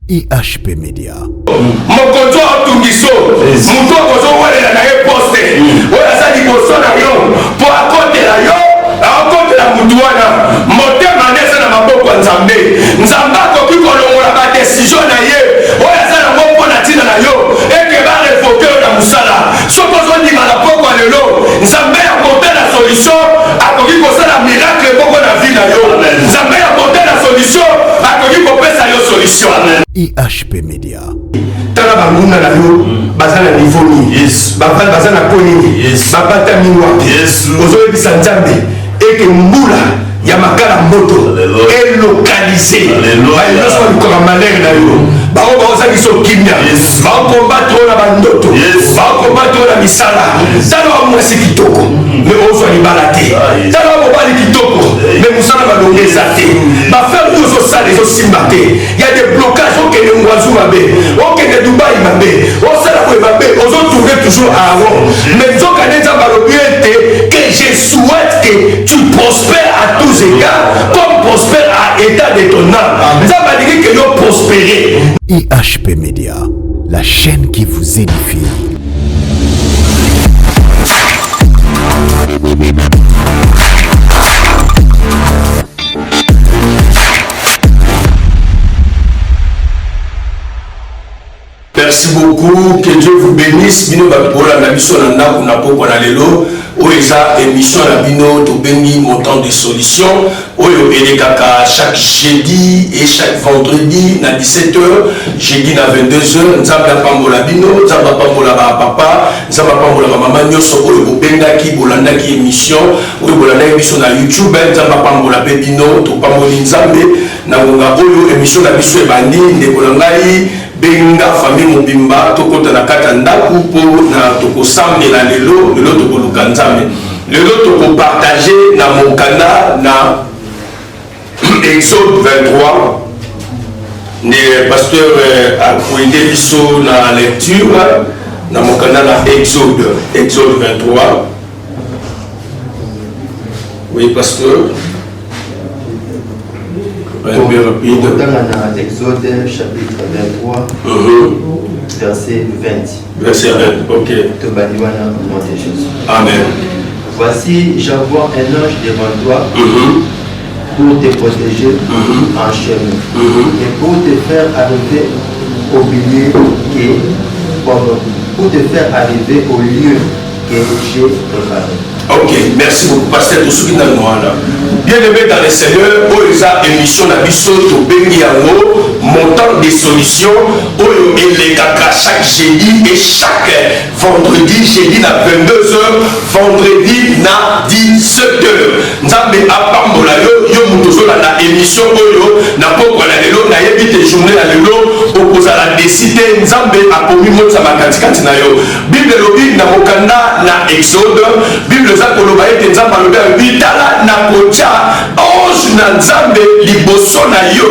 IHP Media. Mokonzo atungiso muto kozo wala na ye poste wala sadi bosona yo po akotela yo akotela mutu wana motema nesa na maboko ya Nzambe Nzambe akoki kolongola ba décision na ye wala sana moko na tina na yo eke ba revoke na musala soko zo ndima na poko lelo Nzambe akotela solution akoki kosala miracle poko na vie na yo Nzambe akotela solution akoki kopesa yo solution. IHP Media. Tala banguna na yo bazana niveau ni bafal bazana koni babata miwa ozoyebisa Nzambe eke mbula ya makala moto elokalize bayoso balikoka malere na yo bao baozangisa okimia baokombatro na bandoto baokombatro na misala tala bamwasi kitoko me ozwa libala te tala bamobali kitoko me mosala balongo eza te bafere oyo ozosala ezosimba te ya de blocage okende ngwazu mabe okende Dubai mabe osala boye mabe ozotourne toujours à Aaron mais nzoka nde Nzambe alobi ete que je souhaite que tu prospères à tous égards comme prospère à état de ton âme. Nzambe alingi que yo prospérer. IHP Media, la chaîne qui vous édifie. Merci beaucoup, que Dieu vous bénisse. Bino bakola na biso na ndako na poko na lelo. Oeza émission na bino to bengi montant de solution. Oyo elekaka chaque jeudi et chaque vendredi na 17h, jeudi na 22h. Nzamba pambola bino, nzamba pambola ba papa, nzamba pambola ba mama nyoso oyo bobengaki bolandaki émission, oyo bolandaki biso na YouTube, nzamba pambola pe bino to pamboli Nzambe na ngonga oyo émission na biso ebandi ndeko na ngai benga famille mobimba tokota na kata ndaku po na tokosambela lelo tokoluka Nzambe lelo tokopartager na mokanda na Exode 23 ne pasteur akoinde biso na lecture na mokanda na Exode 23. Oui pasteur. Un peu rapide. Dans Exode chapitre 23, verset 20. Verset 20, ok. Amen. Voici, j'envoie un ange devant toi pour te protéger en chemin et pour te faire arriver au milieu pour te faire arriver au lieu que j'ai préparé. Ok, merci beaucoup, pasteur Toussoukina Noana. Bien-aimé dans le Seigneur, Oeza émission na biso to bengi yango montant des solutions oyo elekaka chaque jeudi et chaque vendredi, jeudi na 22h, vendredi na 17h. Nzambe apambola yo mutozola na émission oyo na poko na lelo na yebi te journée na lelo opoza la décider Nzambe akomi motsa makatikati na yo. Bible lobi na mokanda na Exode, Bible za koloba ete Nzambe alobi bitala na kocha ange na Nzambe liboso na yo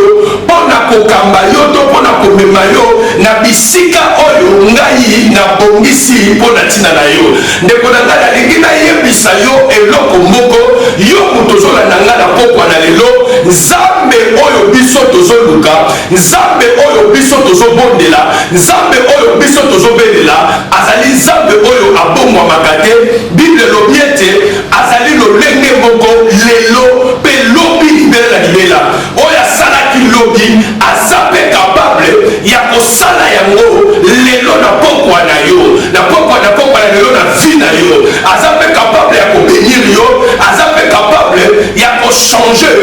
pona kokamba yo to pona komema yo na bisika oyo ngai na bongisi pona tina na yo ndeko na ngai alingi na yebisa yo eloko moko yo mutozola na ngai na pokwa na lelo Nzambe oyo biso tozoluka Nzambe oyo biso tozobondela Nzambe oyo biso tozobelela azali Nzambe oyo abongwamaka te. Bible lobi ete azali lolenge moko lelo pe lobi libela na libela oyo asalaki lobi aza mpe capable ya kosala yango lelo na pokwa na yo na pokwa na lelo na vie na yo aza mpe capable ya kobenir yo aza mpe capable ya kochanger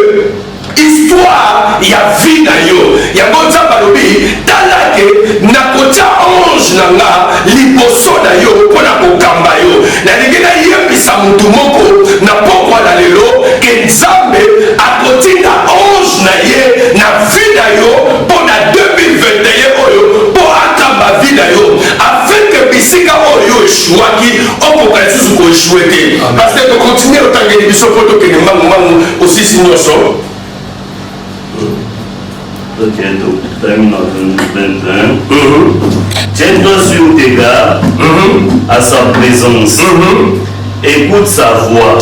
histoire ya vie na yo yango Nzambe alobi talake nakotia ange na nga liboso na yo mpona kokamba yo nalingi nayebisa mutu moko na pokwa na lelo ke Nzambe akotinda ange na ye na vie na yo mpona 2021 oyo mpo akamba vie na yo afin ke bisika oyo eshuwaki okoka lisusu koeshue te parce que tokontinue otangeli biso mpo tokende mbangu osisi nyonso. Termine en 21. Tiens-toi sur tes gardes à sa présence. Écoute sa voix.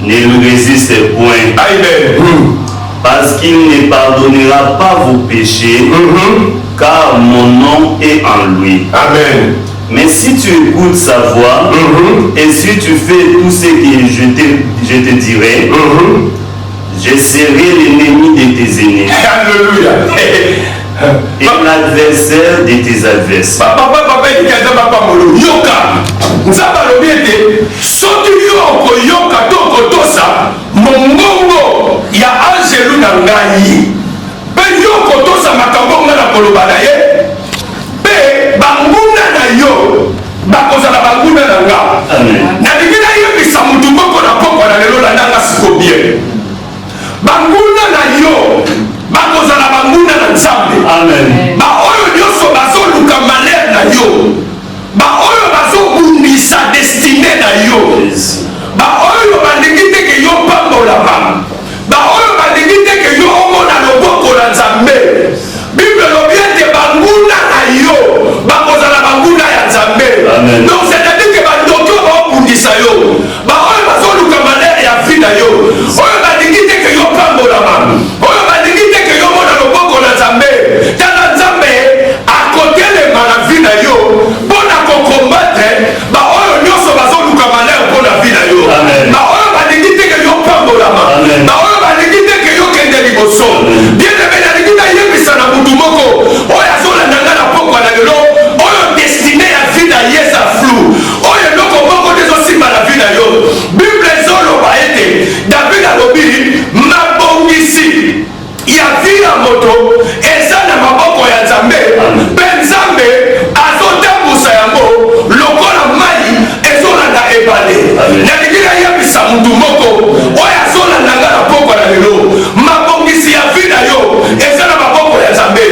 Ne lui résiste point. Amen. parce qu'il ne pardonnera pas vos péchés, car mon nom est en lui. Amen. Mais si tu écoutes sa voix, et si tu fais tout ce que je te dirai, je serai l'ennemi de tes ennemis. Alléluia. Et l'adversaire de tes adversaires. Papa, yoka. Nzaba lobi ete soki yo koyoka to kotosa mongongo ya angelu na ngai. Pe yo kotosa makambo na koloba na ye. Pe banguna na yo bakozala banguna na nga. Amen. Na dikina yebisa mutu moko na pokwa na lelo na nanga siko bien. Banguna na yo bakozala banguna na nzambe. Amen. Ba oyo nyonso bazoluka malheur na yo. Ba oyo bazobundisa destiné na yo. Ba oyo bandiki te ke yo pambolama. Ba oyo bandiki te ke yo omona loboko na nzambe. Bible lobi ete banguna na yo bakozala banguna ya nzambe. Donc c'est-à-dire que bandoki oyo baobundisa yo. Ba oyo bazoluka malheur ya vie na yo. Oyo bandiki te ke yo pambolama. Oyo bandiki te ke yo mona loboko na nzambe. Tala nzambe akotelema na vie na yo mpona kokombatre ba oyo nyonso bazoluka malheur mpona vie na yo. Ba oyo bandiki te ke yo pambolama. Ba oyo bandiki te ke yo kende liboso. Bien aimé nalingi nayebisa na mutu moko oyo azolanda nga na pokwa na lelo oyo destiné ya vie na ye eza flou. Oyo eloko moko te ezosimba na vie na yo. Bible ezoloba ete David alobi mabongisi ya vie ya moto eza na maboko ya nzambe. Mpe nzambe azotambusa yango lokola mai ezolanda ebale. Nalingi nayebisa mutu moko oyo azolanda nga na pokwa na lelo mabongisi ya vie na yo eza na maboko ya nzambe.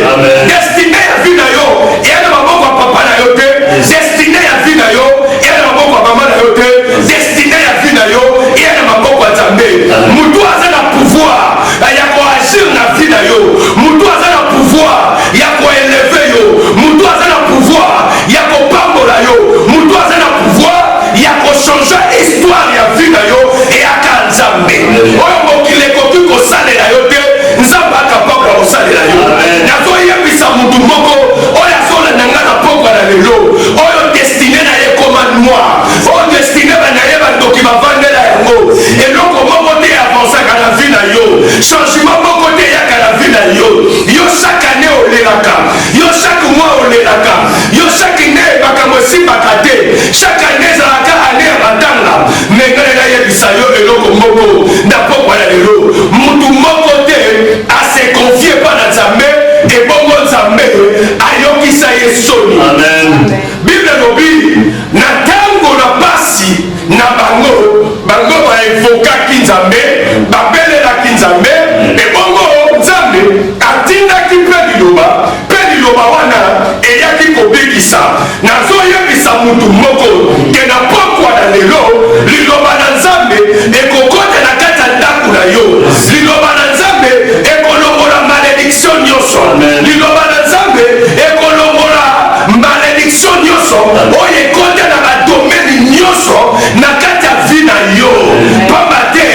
Destiné ya vie na yo eya na maboko ya papa na yo te. Destiné ya vie na yo eya na maboko ya mama na yo te. Destiné ya vie na yo eya na maboko ya nzambe. Mutu aza na pouvoir ya koagir na vie na yo. Mutu aza na pouvoir ya koeleve yo. Mutu aza na pouvoir ya kopambola yo. Mutu aza na pouvoir ya kochange histoire ya vie na yo eyaka nzambe. Oyo mokili ekoki kosalela yo te nzambe akapable ya kosalela yo. Nazoyebisa mutu moko oyo azolanda nga na pokwa na lelo oyo destiné na ye koma noir. Oyo destiné bana ye bandoki bavandela yango eloko moko te avansaka na vie na yo. Changement moko te eyaka na vie na yo. Yo chaque année olelaka. Yo chaque mois olelaka. Yo chaque année makambo esimbaka te. Chaque année ezalaka année ya matanga. Mais nga nayebisa yo eloko moko na pokwa na lelo mutu moko te ase confie pa na nzambe ebongo nzambe ayokisa ye soni. Bible lobi na ntango na pasi na bango baevokaki nzambe babelelaki nzambe ebongo nzambe atindaki mpe liloba wana eyaki kobikisa. Nazoyebisa mutu moko ke na pokwa na lelo liloba na nzambe ekokota na kati ya ndako na yo. Liloba na nzambe ekolongola malédiction nyonso. Liloba na nzambe ekolongola malédiction nyonso oyo ekota na badomeni nyonso na kati ya vie na yo. Pamba te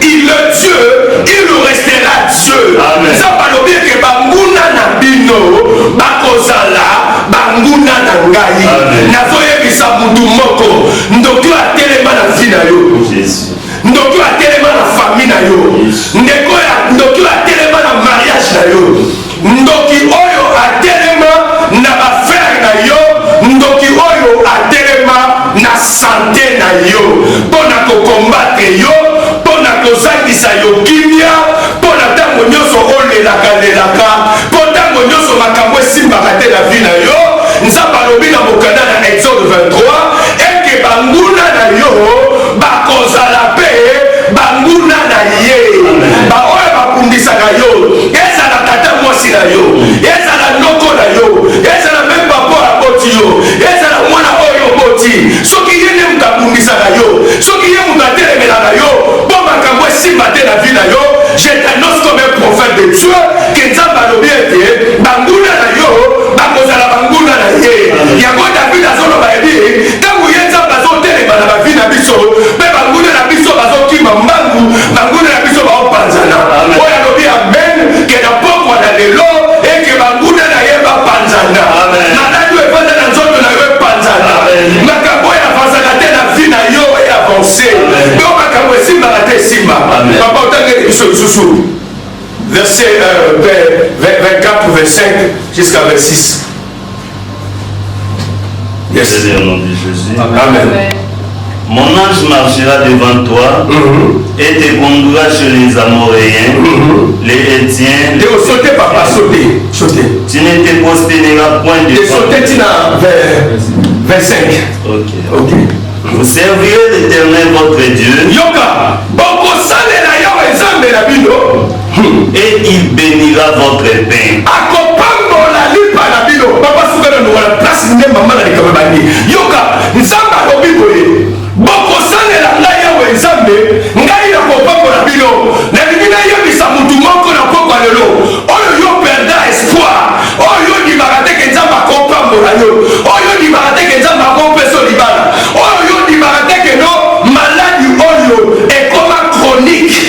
il est Dieu, il restera Dieu. Nzambe alobi eke banguna na bino bakozala banguna na ngai. Nazoyebisa mutu moko ndoki atelema na vie na yo. Ndoki atelema na famille na yo. Ndoki atelema na mariage na yo. Ndoki oyo atelema na bafrere na yo. Ndoki oyo atelema na santé na yo mpona kokombatre yo, mpona kozangisa yo kimia, mpona ntango nyonso olelaka mpo ntango nyonso makambo esimbaka te na vie na yo. Nzambe alobi na mokanda na Exode 23 eke banguna na yo bakozala mpe banguna na ye. Baoyo bakundisaka yo ezala tata mwasi na yo. verset 24, 25 jusqu'à 26. Yes. Au nom de Jésus. Amen. Mon ange marchera devant toi et te conduira chez les Amoréens, les Hétiens. Sauter, papa, sauter. Tu ne te prosterneras point de sauter, tu n'as 25. Ok. Vous servirez l'Éternel votre Dieu. Yoka, et il bénira votre pain. Yoka, bokosalela ngai yawe nzambe ngai na kopambola bino nalingi nayebisa mutu moko na pokwa lelo oyo yo perda espoir oyo ndimaka teke nzambe akopambola yo oyo ndimaka teke nzambe akopesa libala oyo yo ndimaka teke no maladi oyo ekoma chronique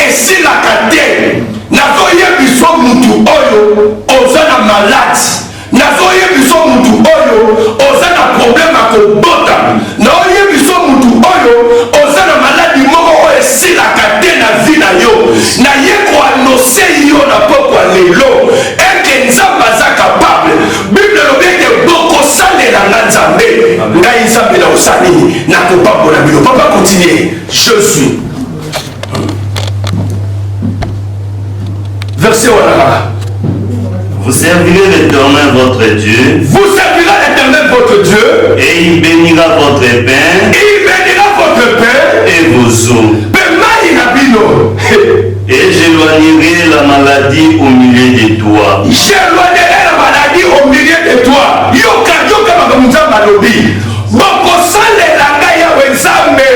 esilaka te nazoyebiso mutu oyo oza na maladi nazoyebiso mutu oyo oza na problème akobota naoyebiso mutu oyo oza na maladi moko oyo esilaka te na vi na yo naye koanose yo na pokwa lelo eke nzambe aza capable bible elobi ete bokosalela nga nzambe ngai nzambe na osali na kopambola bino papa continue je suis verset wana. Vous servirez l'Éternel votre Dieu. Vous servirez l'Éternel votre Dieu. Et il bénira votre pain. Il bénira votre pain. Et vos eaux. Et j'éloignerai la maladie au milieu de toi. J'éloignerai la maladie au milieu de toi. Yoka makamza malobi. Boko sale la ngai ya wenzambe.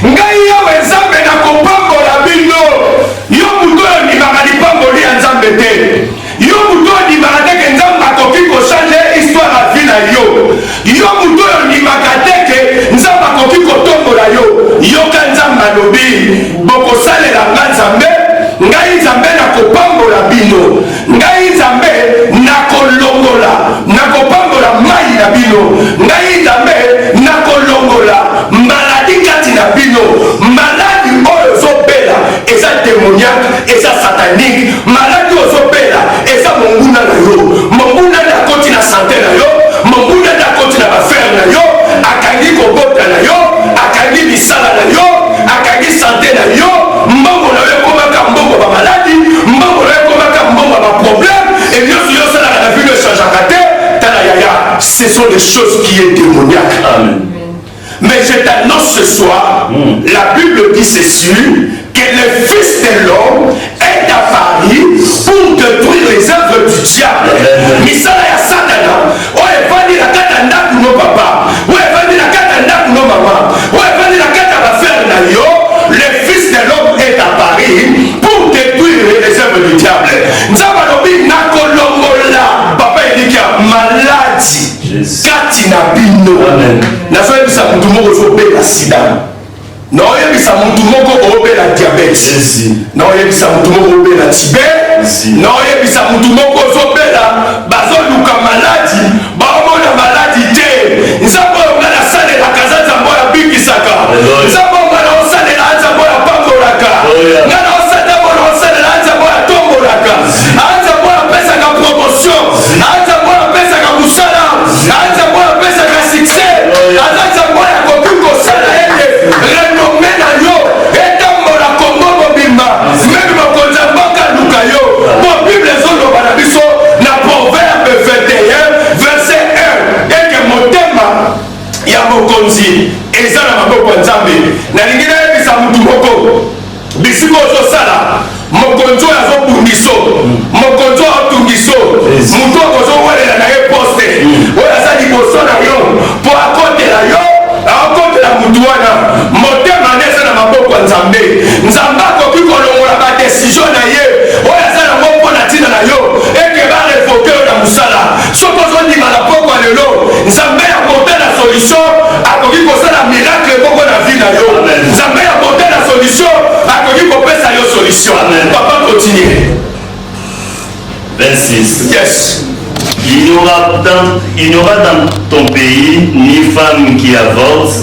Ngai ya wenzambe na kopambola bino. Yo muto ni makali pamboli ya nzambe te. Yo muto ni makateke nzambe akoki kochange histoire ya vie na yo. Yo muto ni makateke nzambe akoki kotombola yo. Yoka nzambe alobi bokosalela nga nzambe ngai nzambe nakopambola bino ngai nzambe nakolongola nakopambola mai na bino ngai nzambe nakolongola maladi kati na bino maladi oyo ozobela eza démoniaque eza satanique maladi ozobela eza monguna na yo monguna nde akoti na sante na yo monguna nde akoti na bafere na yo akangi kobota na yo akangi misala na yo akangi sante na yo mbongo na yo ekomaka mbongo bamaladi mbongo na yo ekomaka mbongo baproblème et nyonso yo osalaka na bino echangeaka te tala yaya ce sont des choses qui est démoniaque. Amen. Mais je t'annonce ce soir, la Bible dit ceci, que le Fils de l'homme est apparu pour détruire les œuvres du diable. Misala ya Satana, oye vandi na kata ndaku no papa, oye vandi na kata ndaku no mama, oye vandi na kata bafere na yo, le Fils de l'homme est apparu pour détruire les œuvres du diable. Nzamba lobi na kolongola, papa elikia maladi. Kati na bino nazoyebisa mutu moko ozobela sida naoyebisa mutu moko obela diabete naoyebisa mutu moko obela tibe naoyebisa mutu moko ozobela bazoluka maladi baomona maladi te nzambe oyo nga nasalelaka za nzambe oyo abikisaka nzambe oyo nga naosalela nzambe oyo apambolaka nga naosalela nzambe oyo atombolaka nzambe oyo apesaka promotion nzambe oyo apesaka mosala nzambe oyo apesaka succès nzambe oyo akoki kosala ete renome na yo etambola kongo mobimba meme mokonzi ya mboka luka yo po bible ezoloba na biso na proverbe 21 verset 1 eke motema ya mokonzi eza na maboko ya nzambe nalingi nayebisa mutu moko bisika ozosala mokonzi oyo azobungiso mokonzi oyo atungiso mutu okozowelela na ye poste oyo aza liboso na yo mpo akotela yo akotela mutu wana motema nde eza na maboko ya nzambe nzambe akoki kolongola badesizio na ye oyo aza nango mpo na ntina na yo eke barevoke yo na mosala soki ozondima na poko ya lelo nzambe ya kote na solution akoki kosala miracle moko na vi na yo nzambe ya kote na solution akoki kopesa yo solution. Papa continue. 26. Yes. Il n'y aura dans ton pays ni femme qui avorte,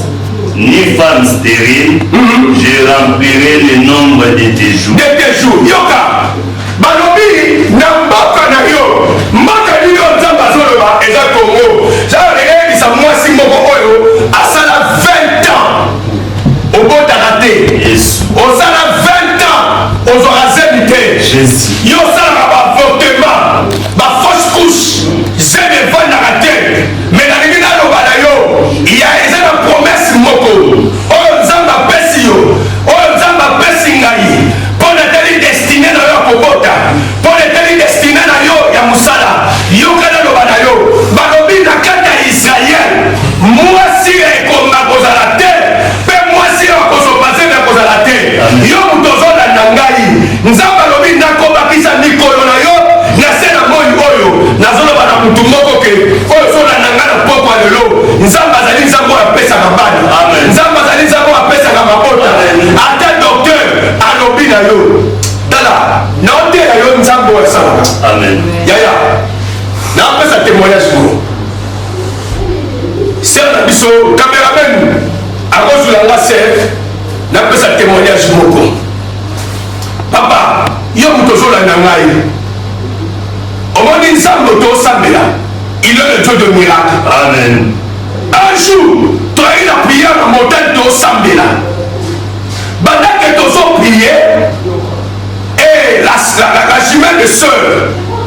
ni femme stérile, je remplirai le nombre de tes jours. De tes jours. Yoka. Balobi, na mboka na yo. Mboka ni yo nzamba zoloba, eza Congo. Ça regarde sa mwasi moko oyo, asala 20 ans. Au beau d'arrêter. Yes. Osala 20 ans. Aux orasés Jésus. Yo sala ba avortement. Ba fausse couche. J'ai des vols dans la tête. Mais dans les gars, il y a une promesse moko. Oh, Zamba Pessio. Oh, Zamba Pessingaï. Pour les télé destinés dans leur Kobota. Pour les télé destinés dans yo, ya Moussala. Yo kana lo banayo. Balobi na kata Israël. Moi si est comme à cause à la terre. Mais moi si à cause au passé à cause à la terre. Yo mutozo na nangai. Nzamba lobi na koba kisa mikolo na yo. Na sena moi oyo. Na zolo bana mutu moko ke. Oyo so na nangana poko lelo. Nzamba zali nzambo ya pesa kabana. Nzamba zali nzambo ya pesa kabota. Ata docteur alobi na yo. Dala, na ote ya yo nzambo ya salaka. Amen. Yaya. Na pesa témoignage pour. C'est un biso caméraman. Ako zulanga chef. Na pesa témoignage moko. Papa, yo mutozo la nangai. Omoni nzambo to sambela. Il est le Dieu de miracle. Amen. Un jour, tu as eu la prière dans la montagne de Sambela. Pendant que tu as prié, et la jumelle de sœur,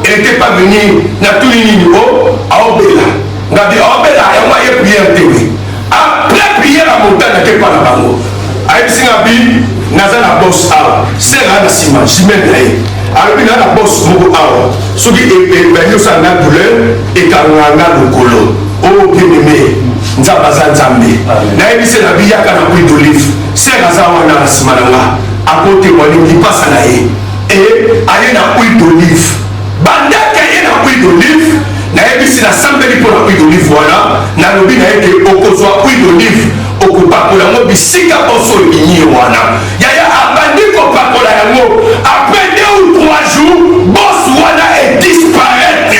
elle n'était pas venue dans tous les niveaux à Obela. On a dit Obela, il y a moyen de prier en théorie. Après prier la montagne, elle n'était pas là-bas. Aïe Singabi, Naza la bosse à c'est là la ciment, jumelle là. Alors il y a la bosse moko awa. Ce qui est venu sur la douleur et quand on a le colo. Oh bien aimé, nzamba za nzambe. Na ebise na biya kana ku d'olive. C'est la za wana na simananga. À côté wani qui passe na ye. Et aller na huile d'olive. Banda ka ye na huile d'olive. Na ebise na sambeli pour la huile d'olive wana. Na lobi na eke okozwa huile d'olive. Okupakola mo bisika boso ebinyi wana. Yaya abandi kopakola yango. Après 2 ou 3 jours, boss wana est disparaître.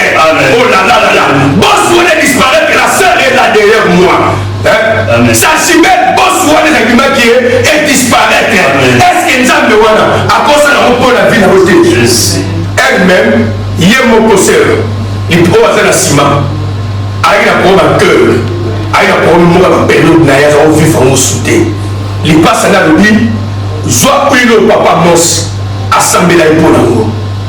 Oh là là là là. Boss wana disparaître, la sœur est là derrière moi. Hein? Ça chimère, boss wana les arguments qui est disparaître. Est-ce que nous avons wana à cause de la vie dans votre vie? Elle-même, il y a mon posseur. Il peut avoir la ciment. Avec la problème à cœur. Avec la problème à période na ya on vit en soudé. Il passe à la vie. Soit le papa mos assemblée là pour nango.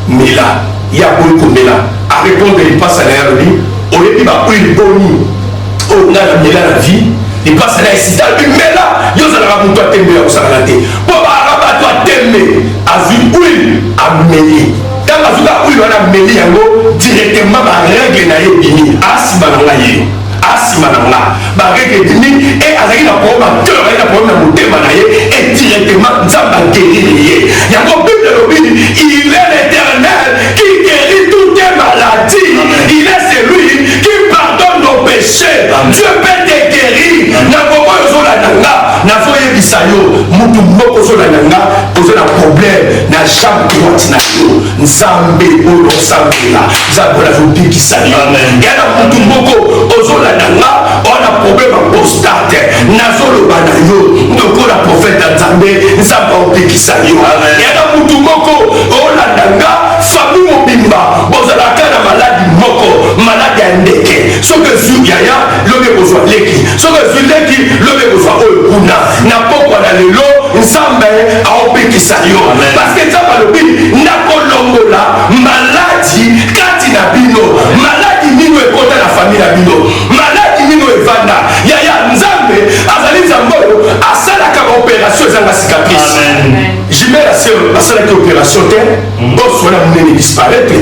Mais là, il y a beaucoup de là. À répondre, il passe à la vie. Au lieu de il boni. On a la vie. Il passe à la ici. Mais là, il y a un toi t'aimer au salade. Pour arabe toi t'aimer. A vu huile à mêler. Dans la vie où il va la mêler directement ma règle na yebini. Asimanangaye. Asimananga. Ma règle dini et avec la problème cœur et la problème de motema na ye et directement nzamba guérir. Il y a un Bible il est l'Éternel qui guérit toutes les maladies. Il est celui qui pardonne nos péchés. Dieu peut te guérir. Na komo yo la nanga, na foye bisayo, mutu moko zo la nanga, poser un problème na jambe droite na yo. Nzambe o sambela. Nzambe la jobi qui sayo. Amen. Ya na mutu moko ozo la nanga, on a problème en prostate. Na zolo banayo, ndoko la prophète Nzambe, nzambe o qui sayo. Amen. Ya na mutu moko o la nanga, famille mobimba, bozala kana maladie moko, maladie ya ndeke. Soki zu yaya, lobe kozwa leki. Soki zu leki, lobe kozwa oyo kuna. Na pokwa na lelo, nzambe aopekisa yo. Parce que nzambe alobi, nakolongola maladie kati na bino. Maladie nino ekota na famille na bino. Maladie nino evanda. Yaya nzambe azali nzambe oyo asalaka ba opération ezanga cicatrice. J'y mets la sœur asalaki opération te. Boss wana munene disparaître.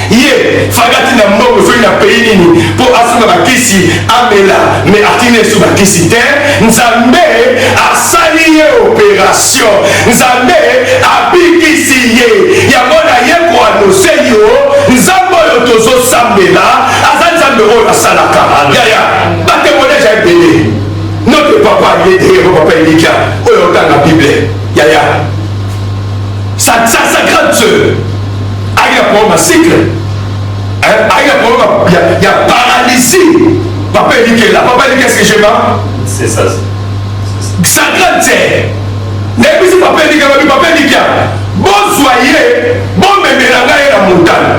Ye fagati na mbongo soki na pays nini po asunga bakisi amela me atine su bakisi te nzambe asali ye opération nzambe abikisi ye yango na ye koanose yo nzambe oyo tozosambela aza nzambe oyo asalaka yaya batémoignage ya ebele notre papa il est derrière mon papa il est kia oyo otanga bible yaya sa grande sœur avec la problème à cycle, avec la problème, il y a paralysie. Papa dit que là, papa dit qu'est-ce que j'ai pas? C'est ça. sa grande sœur nebisi papa ndika babi papa ndika bonsoyer bon memelanga ye na montagne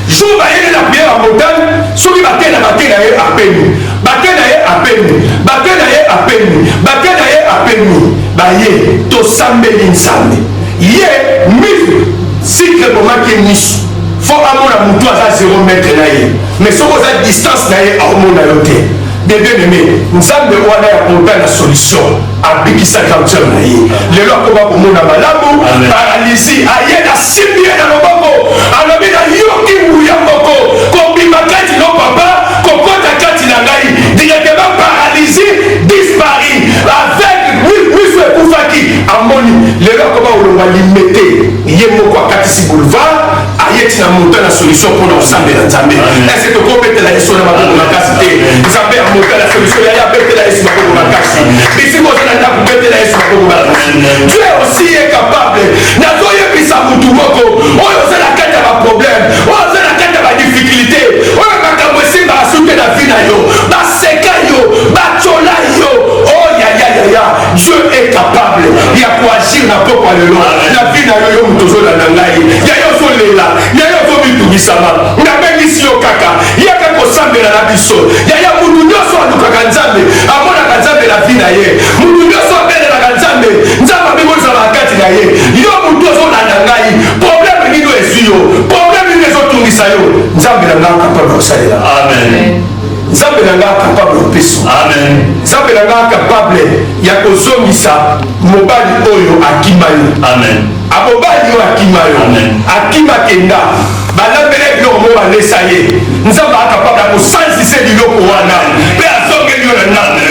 jour bayele na prière à montagne soki bakena ye apeni bakena ye apeni bakena ye apeni bakena ye apeni baye tosambeli nzambe ye mif sikre momaki miso fo amona mutu aza 0 mètre na ye mais soko oza distance na ye aomona yo te de bien aimé nzambe wana ya montagne na solution abikisa cancer na ye lelo akoma komona malamu paralysie aye na simbi ye na loboko alobi na yoki nguya moko kobima kati no papa kokota kati na ngai directement paralysie dispari avec miso ekufaki amoni lelo akoma olonga limete ye moko akatisi boulevard ayeti na montagne na solution mpona osambela nzambe ese tokobetela yesu na maboko makasi te nzambe ya montagne na solution yaya abetela yesu maboko makasi bisiko oza na ndako betela yesu maboko makasi dieu aussi est capable nazoyebisa mutu moko oyo oza na kati ya baproblème oyo oza na kati ya badifficulté oyo makambo esimbaka suke na vi na yo baseka yo batyola yo oyayayaya dieu est capable ya koagir na poko ya lelo na vi na yo yo mutu ozolanda ngai yayo ozolela yayo ozomitubisama nabengisi yo kaka yaka kosambela na biso yaya mutu nyonso alukaka nzambe amonaka nzambe na vi na ye mutu nyonso abelelaka nzambe nzambe abimolizaka kati na ye yo mutu ozolanda ngai problème nini ezwi yo problème nini ezotungisa yo nzambe na ngai capable kosalela amen nzambe na ngai capable opesa amen nzambe na ngai capable ya kozongisa mobali oyo akima yo amen abobali yo akima yo akima kenda balambele biloko mo balesa ye nzambe akapable ya kosansise biloko wana mpe azongeli yo na nzambe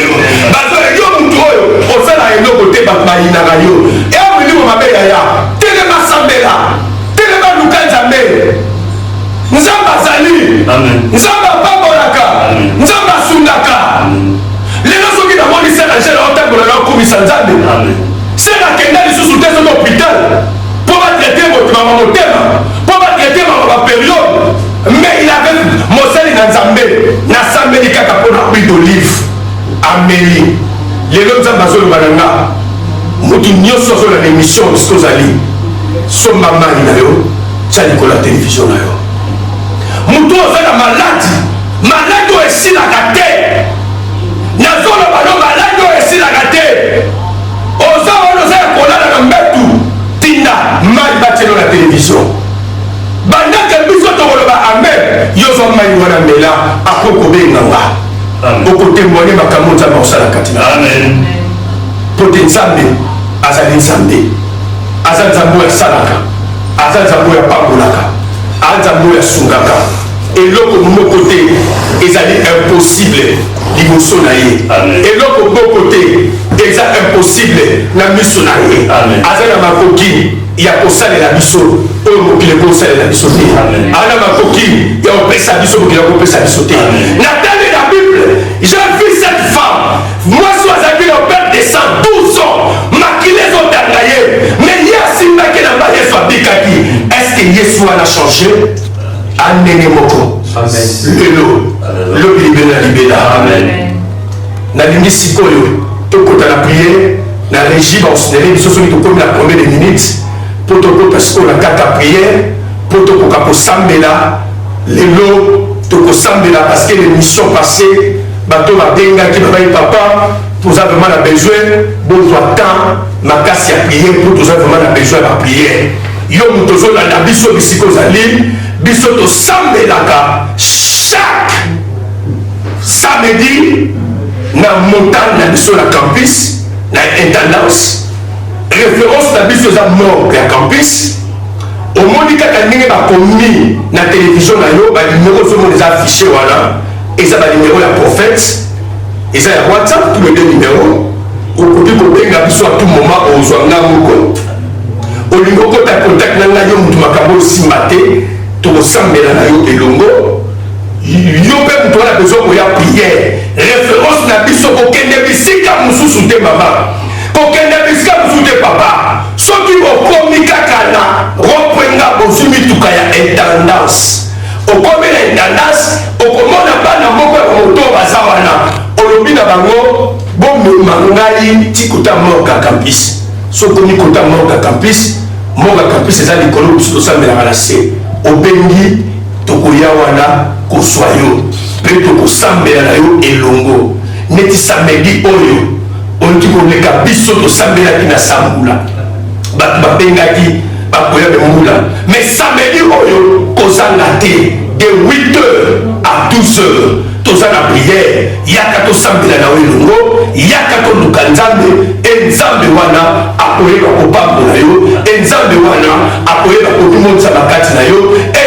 bazole yo mutu oyo osala eloko te bayinaka yo eya milimo mabe yaya telema sambela telema luka nzambe nzambe azali nzambe apambolaka nzambe asundaka lelo soki namoni ser angele otambola na okumisa nzambe ser akenda lisusu te soki hôpital mpo batraite motema motema mpo batraite baperiode mais il avait mosali na nzambe nasambeli kaka mpona huile d'olive ameli lelo nzambe azoloba na nga motu nyonso azola na émission bisiko ozali somba mai na yo tya likolo ya télévision na yo motu oza na maladi oyo esilaka te nazoloba no maladi oyo esilaka te oza wana oza ya kolala na mbetu tinda mai batielo na télévision bandaka biso tokoloba amen yozwa mai wana mbela akokobenganga okotemboine makambo nzambe akosala kati na po te nzambe azali nzambe aza nzambe oyo asalaka aza nzambe oyo apambolaka aza nzambe oyo asungaka eloko moko te ezali impossible liboso na ye eloko moko te eza impossible na miso na ye aza na makoki ya kosalela biso oyo mokili ekosalela biso te aza na makoki ya kopesa biso mokili ya kopesa biso te na tali na bible j'ai vu cette femme mwasi azalaki na perte de sang 12 ans makili ezotanga ye mais ye asimbaki na mba yesu abikaki est ce que yesu wana changé andenge moko lelo lobi libela libela nalingi sikoyo tokota na priere na régie baosinele biso soki tokomi na combien de minutes mpo tokota sikoyo na kati ya priere mpo tokoka kosambela lelo tokosambela parce que l'émission passée bato babengaki babai papa toza vraiment na besoin bozwa temps makasi ya priere mpo toza vraiment na besoin ya bapriere yo moto ozolanda biso bisika ozali biso tosambelaka chaque samedi na montagne na biso na campus na intendance référence na biso eza morgue ya campus omoni kaka ndenge bakomi na télévision na yo banimero ozomona eza affiché wana eza banimero ya prophète eza ya whatsapp tous les deux numéro okoki kobenga biso à tout moment ozwa nga moko olingi okota contact na ngai yo mutu makambo osimba te tokosambela na yo elongo yo mpe mutu wana besoin koya priere référence na biso kokende bisika mosusu te mama kokende bisika mosusu te papa soki okomi kaka na ropwenga bozwi mituka ya intendance okomi na intendance okomona bana moko ya moto baza wana olobi na bango bomela mangai tikota morga campus sokomi kota morga campus c'est ça l'école biso tosambelaka na se obengi tokoya wana kozwa yo mpe tokosambela na yo elongo neti samedi oyo oliki koleka biso tosambelaki na sambula bato babengaki bakoya bemula mais samedi oyo kozanga te de 8h à 12h toza na prière yaka tosambela na yo elongo yaka toluka nzambe nzambe wana akoyeba kopambola yo nzambe wana akoyeba kokimonisa bakati na yo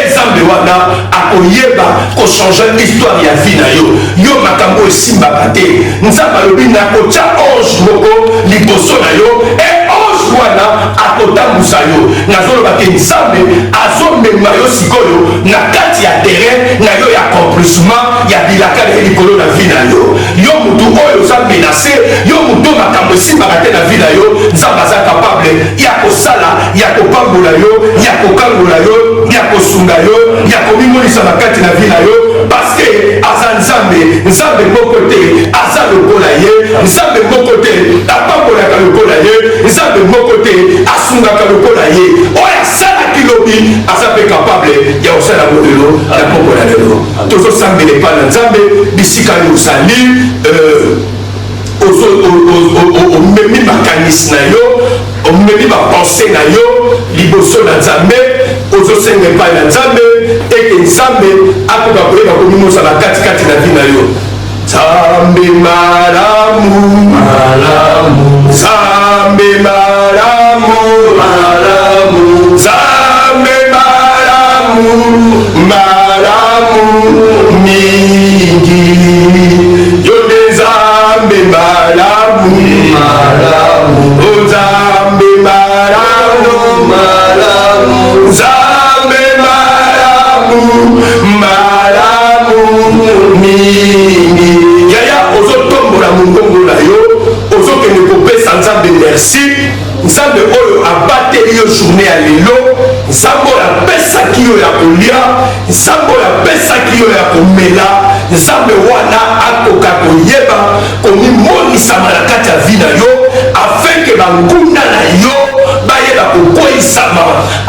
nzambe wana akoyeba kochange histoire ya vie na yo yo makambo esimbaka te nzambe alobi nakotya ange moko liboso na yo ange wana akotambusa yo nazoloba ke nzambe azomema yo sikoyo na kati ya terrain na yo ya accomplissement ya bilaka na likolo na vie na yo yo mutu oyo oza menase yo mutu makambo esimbaka te na vie na yo nzambe aza capable ya kosala ya kopambola yo ya kokangola yo ya kosunga yo ya komimonisa na kati na vie na yo parce que aza nzambe moko te aza lokola ye nzambe moko te apambolaka lokola ye nzambe moko te asungaka lokola ye oyo asalaki lobi aza mpe capable ya kosala molelo na poko na lelo tozosambela epai na nzambe bisika yo ozali omemi makanisi na yo omemi bapense na yo liboso na nzambe ozosenga epai na nzambe eke nzambe akoka koyeba komimosa na katikati na vi na yo nzambe malamu nzambe malamu nzambe malamu mingi yo nde nzambe malamu nzambe malamu nzambe malamu mingi yaya ozotombola mongongo na yo ozokende kopesa nzambe merci nzambe oyo abateli yo journée ya lelo nzambe oyo apesaki yo ya kolia nzambe oyo apesaki yo ya komela nzambe wana akoka koyeba komimonisama na kati ya vi na yo afin ke banguna na yo bayeba kokweyisama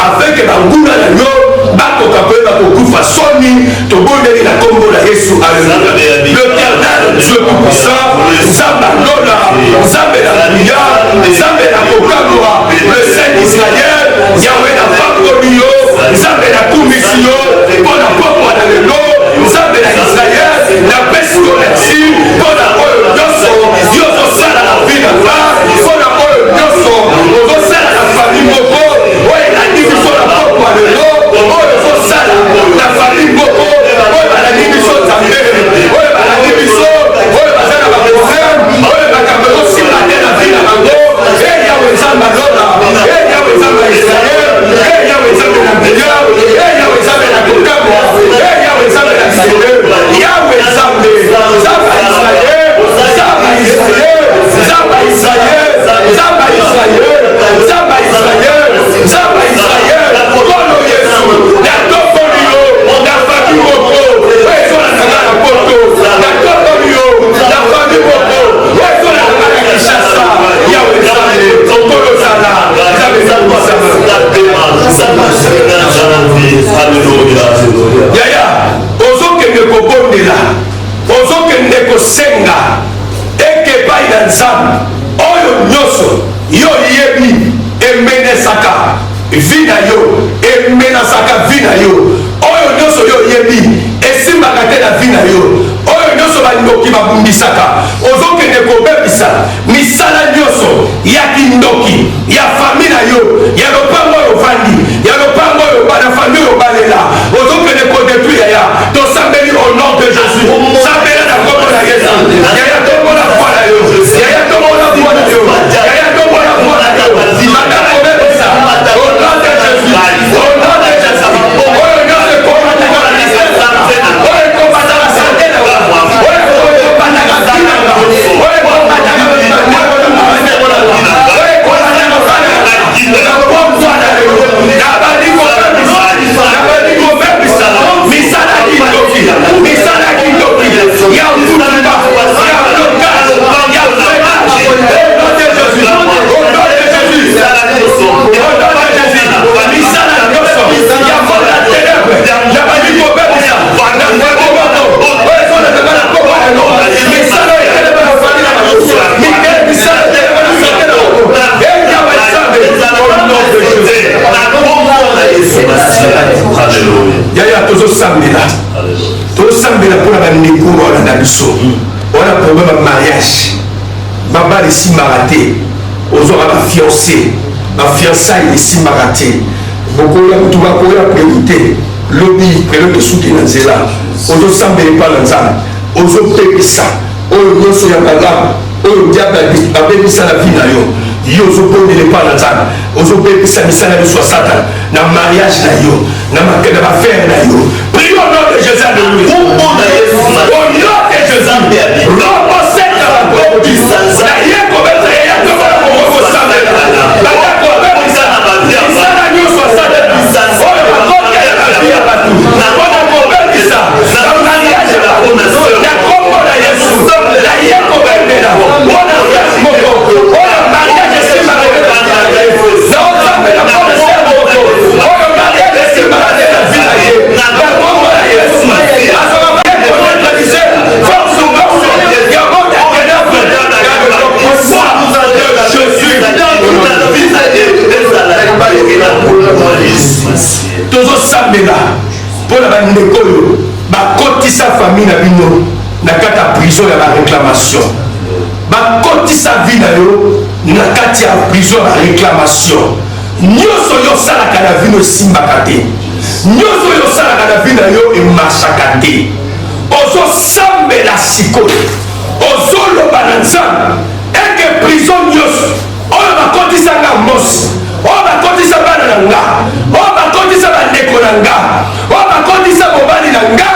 afin ke banguna na yo bakoka koyeba kokufa soni tobondeli na kombo na yesu l'éternel dieu tout-puissant nzambe alola nzambe na kuya nzambe na kokamwa le saint d'israël yawe na pangoli yo nzambe na kumisi yo mpo na pokwa na lelo nzambe na israel na pesi yo merci mpo na oyo nyonso yo ozosala na vi na nga mpo na oyo nyonso ozosala na fami moko oyo elandi biso na pokwa lelo oyo ozosala na fami moko oyo balandi biso nzambe oyo balandi biso oyo baza na baproblème oyo makambo ezosimba te na vi na bango yawe nzambe alola yawe nzambe ya israel yawe nzambe na bilia yawe nzambe na kokamwa yawe nzambe na sele yawe nzambe nzambe ya israel nzambe ya israel nzambe ya israel nzambe ya israel nzambe ya israel nzambe ya israel kono yesu na tokoli yo na fami moko oyo ezolakanga na poto na tokoli yo na fami moko oyo ezolakanga na kinshasa yawe nzambe okolozala nzambe yaya ozokende kobondela ozokende kosenga ekepai na nzambe oyo nyonso yo yebi emenesaka vi na yo emenasaka vi na yo oyo nyonso yo yebi esimbaka te na vi na yo oyo nyonso bandoki babumbisaka ozokende kobebisa misala nyonso ya kindoki ya fami na yo ya lopango oyo vandi ya lopango oyo bana fami oyo balela ozokende kodetruire ya tosambeli au nom de jésus sambela na kombo na yesu yaya tombola foi na yo yaya tombola foi na yo yaya tombola foi na yo manda kobebisa au nom de jésus au nom de jésus oyo nyonso ekomataka na lisesana oyo ekomataka sante na wa oyo ekomataka vina na oyo ekomataka oyo ekomataka sambela pour la bandeko on a biso on a problème de mariage baba ici maraté aux aura ma fiancée ma fiançaille ici maraté beaucoup là tout va courir priorité lobby prélo de soutenir nzela aux sambela pas nzala aux pepisa aux nyonso ya balamu aux diable abebisa la vie na yo yo ozobondele pa na nzambe ozobebisa misala biso ya satana na mariage na yo na bafere na yo prie au nom de Jésus alléluia au nom de Jésus roboseka na ye kobeza ye yakobala kokosambela bakakobebisa misala nyonso ya satana oyo bakoka ya babi ya bato mpona kobebisa na mariage na kombo na Yesu na ye kobendela mpona moko oyo mariage tozosambela mpona bandeko oyo bakotisa famille na bino na kati ya prison ya baréclamation bakotisa vie na yo na kati ya prison ya réclamation nyonso yo osalaka na vino esimbaka te nyonso yo osalaka na vi na yo emarchaka te ozosambela sikoyo ozoloba na nzambe eke prison nyonso oyo bakotisanga mosi oyo bakotisa bana na nga oyo bakotisa bandeko na nga oyo bakotisa mobali na nga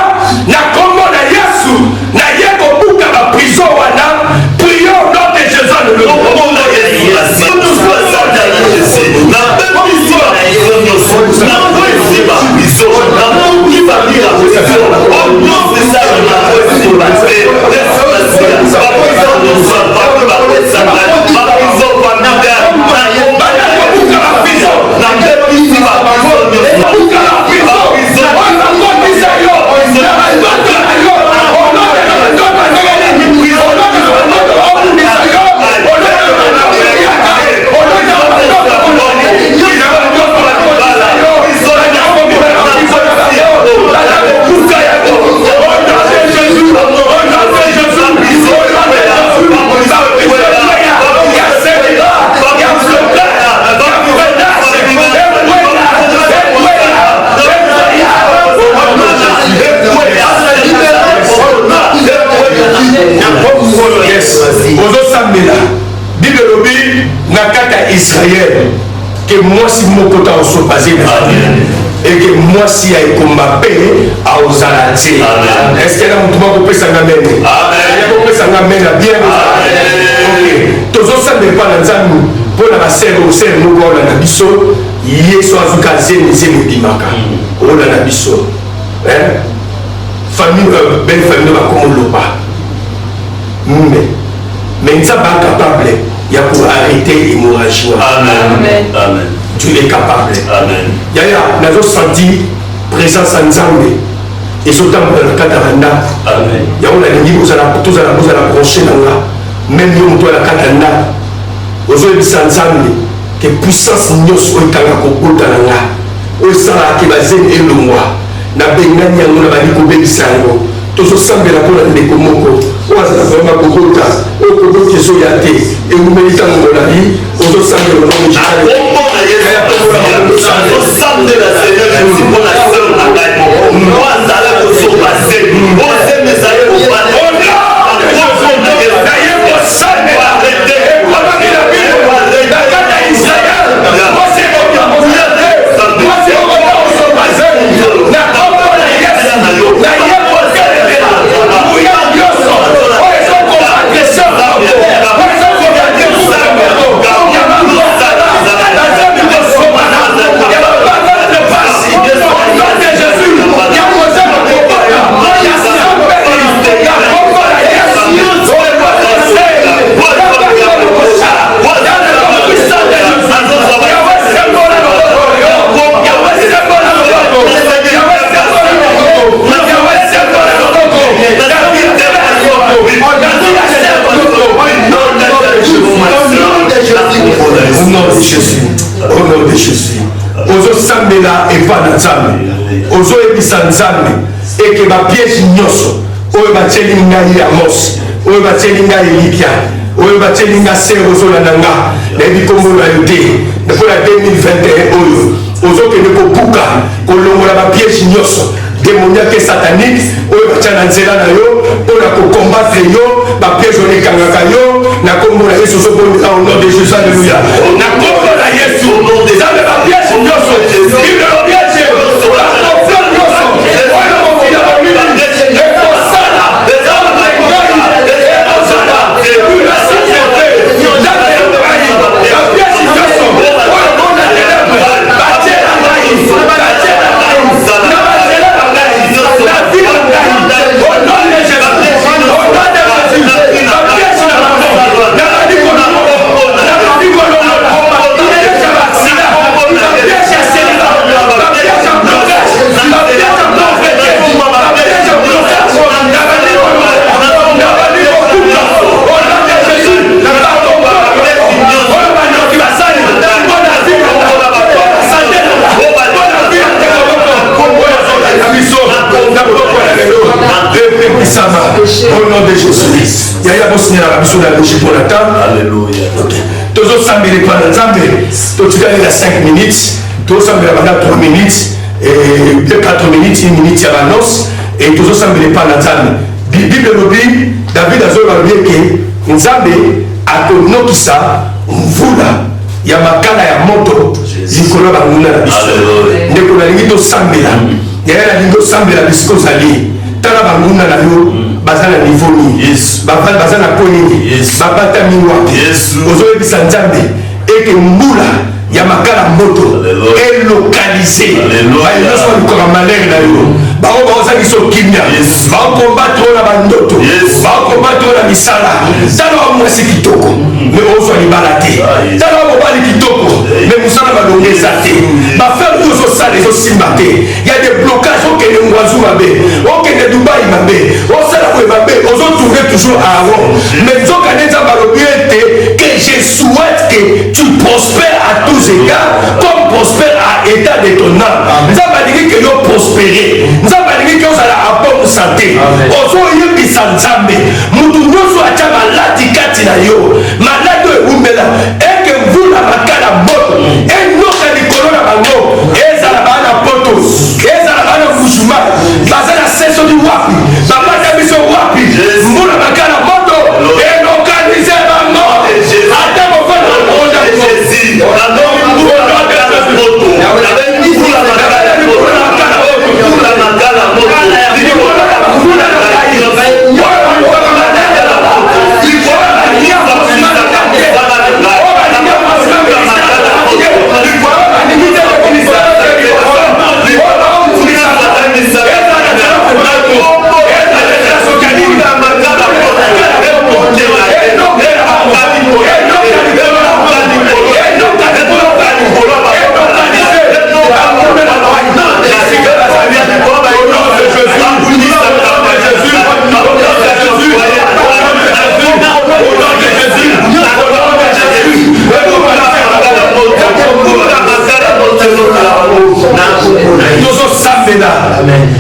na kombo na Yesu na ye kobuka baprison wana priyo au nom de Jésus ozosambela bible elobi na kati ya Israël ke mwasi moko ta osopaze na eke mwasi ya ekomba mpe aozala te eske na motu bakopesanga mene yakopesanga mene bien tozosambela mpa na nzambe mpo na basere osere moko olanda biso yesu azuka zene ebimaka olanda biso famille belle famille bakomoloba mais nous sommes capables pour arrêter l'hémorragie. Amen. Amen. Dieu est capable. Amen. Yaya, nous avons senti présence en Zambé. Et ce temps, nous avons Kataranda. Amen. Yaya, on a dit que tous allons approcher dans là. Même nous, nous avons Kataranda. Nous avons dit en Zambé que puissance nous sommes en Kota dans là. Nous sommes en et le mois. Nous avons dit que nous sommes tozosambela mpona ndeko moko oyo azala vraimen kokota oyo kokoki ezoya te engumeli ntango molai ozosambela ozosambela Seigneur Jésus mpona sœur na ngai moko azala kosoba se ozeme ezali kobana naye kosambela nakata Israel au nom de Jésus ozosambela epa na nzambe ozoyebisa nzambe et que ma pièce nyoso oyo batieli ngai Amos oyo batieli ngai Elikia oyo batieli ngai Sero Zolananga nayebi kombo na yo te pour la 2021 oyo ozokende kobuka kolongola bapiège nyonso démoniaque et satanique oyo batia na nzela na yo mpona kokombattre yo bapiège oyo ekangaka yo na kombo na Yesu ozobondela au nom de Jésus alléluia na kombo na Yesu eza me bapiège nyonso bible bapiège bakonfleur nyonso oyo mokila bamili ekosala au nom de Jésus. Il y a un signe à la mission de la logique pour la table. Alléluia. Tous les samedi les plans d'ensemble. Tous les 5 minutes. Tous les samedi pendant 3 minutes. Et 4 minutes, 1 minute il y a l'annonce. Et tous les samedi les plans d'ensemble. Bible dit, David a dit que Nzambe a connu qui ça, Mvula. Il y a ma cana ya moto. Zikolo banguna la biso. Ndeko na lingi to sambela. Ya la lingi to sambela bisiko zali. Tala banguna na yo bazana niveau ni bazana poni babata miwa ozoyebisa Nzambe eke mbula ya makala moto elokalize bayenyonso balikoka malere na yo bao baozangisa okimia baokombattre na bandoto baokombattre na misala tala bamwasi kitoko me ozwa libala te tala bamobali kitoko me mosala balongo eza te bafere oyo ozosala ezosimba te ya de blocage okende ngwazu mabe okende dubai mabe osala boye mabe ozotourne toujours à Aaron mais nzokande Nzambe alobi ete que je souhaite que tu prospères à tous égards comme prospère à état de ton âme. Nzambe alingi que yo prospérer Nzambe alingi que ozala à bonne santé ozoyebisa Nzambe mutu nyonso atia maladi kati na yo maladi oyo ewumbela eke mvula makala moto enoka likolo na bango ezala bana poto ezala bana musulma baza na sesoni wapi babata biso wapi mvula makala moto elokalize bango ata mofana okonda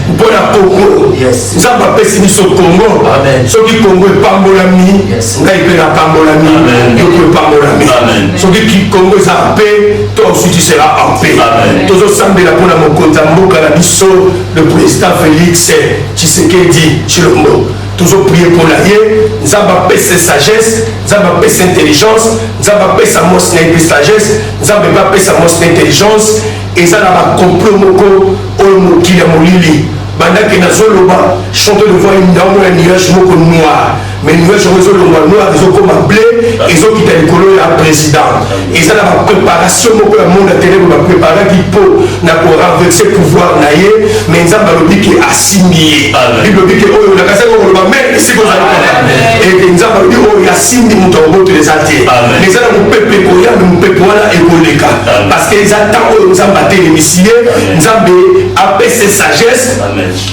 mpona Congo Nzambe apesi biso Congo soki Congo epambolami ngai mpe napambolami yo mpe epambolami soki Congo eza mpe to aussi tu seras en paix tozosambela mpona mokonzi ya mboka na biso le président Félix Tshisekedi Tshilombo tozoprier mpona ye Nzambe apesa sagesse Nzambe apesa intelligence Nzambe apesa mosi na ye mpe sagesse Nzambe mpe apesa mosi na intelligence eza na bakomplot moko oyo mokili ya molili bandaki nazoloba chanteur de voix ndaomona nuage moko noir mais nuage yango ezolongwa noir ezokoma blé ezokita likolo ya président eza na bapréparation moko ya monde atelemo bapreparaki mpo na korenverse pouvoir na ye mais Nzambe alobi ke asimbi ye bible lobi ke oyo nakasaki koloba mer esika ozali kaka eke Nzambe alobi oyo asimbi moto ya moboto eza te mais eza na mopepe koyambe mopepe wana ekoleka parce que eza ntango oyo Nzambe atelemisi ye Nzambe apesa sagesse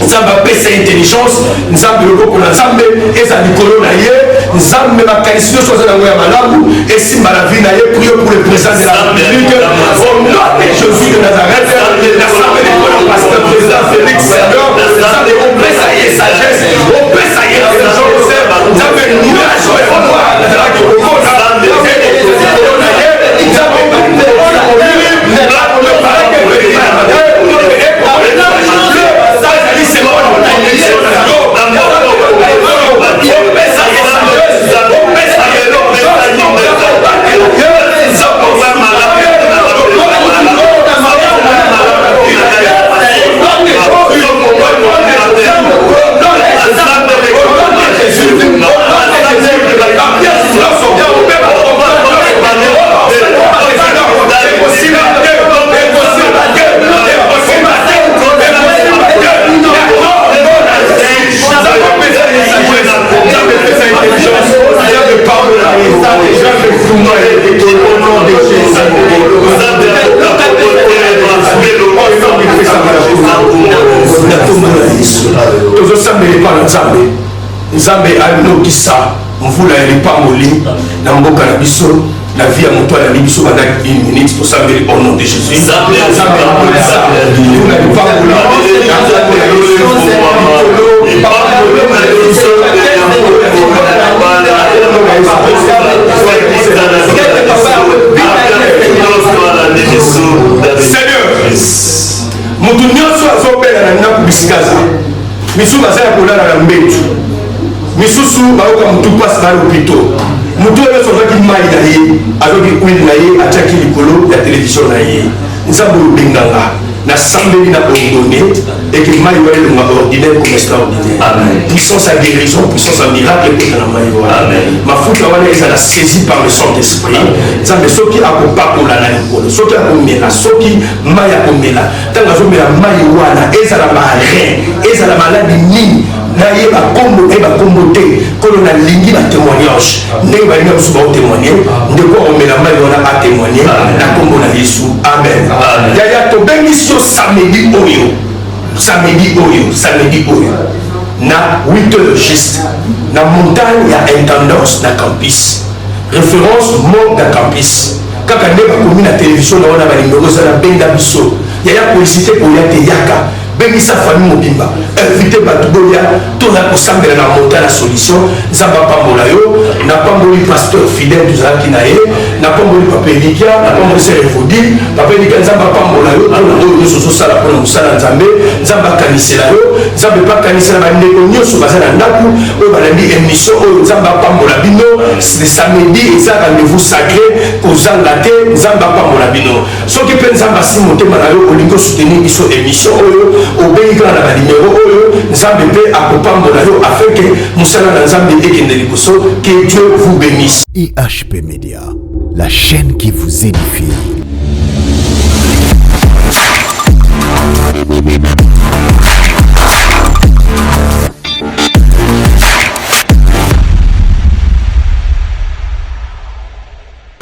Nzambe apesa intelligence Nzambe loboko na Nzambe eza likolo na ye Nzambe makanisi nyonso aza nango ya malamu esimba na vie na ye prier pour le président de la République au nom de Jésus de Nazareth nasambeli mpona pasteur président Félix Seigneur, Nzambe opesa ye sagesse, opesa ye intelligence, Nzambe nuage oyo moi nazalaki kokona, Nzambe alokisa mvula ya lipamboli na mboka na biso na vie ya moto ala biso banda une minute pour savoir au nom de Jésus. Nzambe alokisa mvula ya lipamboli Seigneur, mutu nyonso azobela na ndako bisikaza misu bazala kolala na mbetu misusu baoka mutu pasi na lopito mutu oyo azwaki mai na ye azwaki huile na ye atiaki likolo ya televizio na ye nzambe obenganga na sambeli na ordonné et que mai wana elonga ordinaire comme extraordinaire. Puissance à guérison, puissance à miracle et na mai wana mafuta wana ezala saisi par le Saint-Esprit. Nzambe soki akopakola na likolo soki akomela soki mai akomela ntango azomela mai wana ezala barein ezala maladi nini nayeba kombo eba kombo te kolo na lingi na témoignage ndenge balinga mosusu baotémoigner ndeko omela mai wana atémoigner na kombo na Yesu. Amen. Yaya tobengisi yo samedi oyo na 8h juste na montagne ya intendance na campus référence mort na campus kaka nde bakomi na télévision na wana balingoko ezala benda biso yaya publicité koya te yaka bengisa famille mobimba invité bato boya toza kosambela na montagne ya solution nzambe apambola yo napamboli pasteur fidèle tozalaki na ye napamboli papa Elikia napamboli sere Evodi papa Elikia nzambe apambola yo mpona oyo nyonso ozosala mpona mosala nzambe nzambe akanisela yo nzambe mpe akanisela bandeko nyonso baza na ndako oyo balandi émission oyo nzambe apambola bino samedi eza rendez-vous sacré kozanga te nzambe apambola bino soki mpe nzambe asi motema na yo olingi osoutenir biso émission oyo obengikana na balimero oyo nzambe mpe akopambola yo afin ke mosala na nzambe ekende liboso. Que Dieu vous bénisse. IHP Média, la chaîne qui vous édifie.